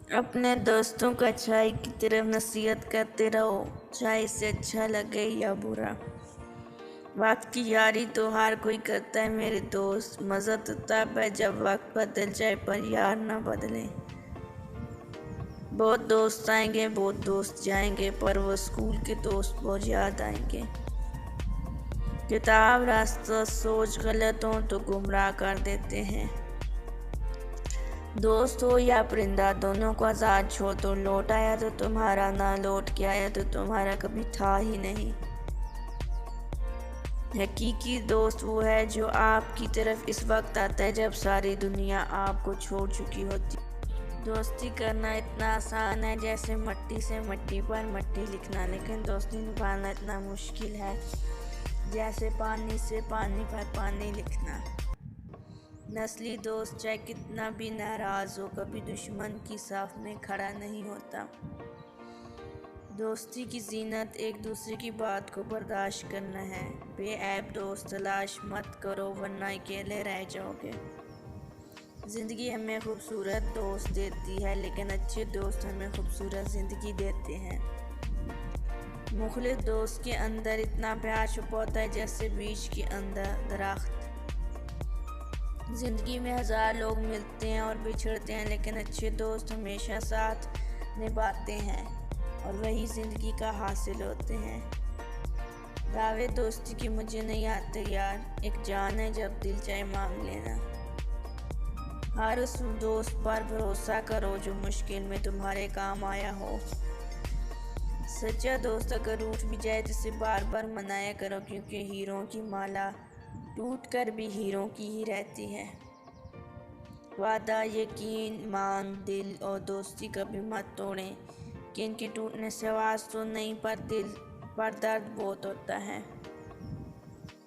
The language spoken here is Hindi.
अपने दोस्तों को अच्छाई की तरफ नसीहत करते रहो, चाहे इससे अच्छा लगे या बुरा। वक्त की यारी तो हर कोई करता है मेरे दोस्त, मज़ा तो तब है जब वक्त बदल जाए पर यार ना बदले। बहुत दोस्त आएंगे, बहुत दोस्त जाएंगे, पर वो स्कूल के दोस्त बहुत याद आएंगे। किताब, रास्ता, सोच गलत हो तो गुमराह कर देते हैं। दोस्त हो या परिंदा, दोनों को आज़ाद छोड़ दो। लौट आया तो तुम्हारा, ना लौट के आया तो तुम्हारा कभी था ही नहीं। हकीकी दोस्त वो है जो आपकी तरफ इस वक्त आता है जब सारी दुनिया आपको छोड़ चुकी होती। दोस्ती करना इतना आसान है जैसे मट्टी से मट्टी पर मट्टी लिखना, लेकिन दोस्ती निभाना इतना मुश्किल है जैसे पानी से पानी पर पानी लिखना। नस्ली दोस्त चाहे कितना भी नाराज़ हो, कभी दुश्मन की साफ में खड़ा नहीं होता। दोस्ती की जीनत एक दूसरे की बात को बर्दाश्त करना है। बेऐब दोस्त तलाश मत करो वरना अकेले रह जाओगे। ज़िंदगी हमें खूबसूरत दोस्त देती है, लेकिन अच्छे दोस्त हमें खूबसूरत ज़िंदगी देते हैं। मुखलिस दोस्त के अंदर इतना प्यार छुपा होता है जैसे बीज के अंदर दरख्त। ज़िंदगी में हज़ार लोग मिलते हैं और बिछड़ते हैं, लेकिन अच्छे दोस्त हमेशा साथ निभाते हैं और वही ज़िंदगी का हासिल होते हैं। दावे दोस्ती की मुझे नहीं आते यार, एक जान है जब दिल चाहे मांग लेना। हर उस दोस्त पर भरोसा करो जो मुश्किल में तुम्हारे काम आया हो। सच्चा दोस्त अगर रूठ भी जाए तो उसे बार बार मनाया करो, क्योंकि हीरों की माला टूट कर भी हीरों की ही रहती है। वादा, यकीन, मान, दिल और दोस्ती कभी मत तोड़ें, कि इनके टूटने से आवाज़ तो नहीं पर दिल पर दर्द बहुत होता है।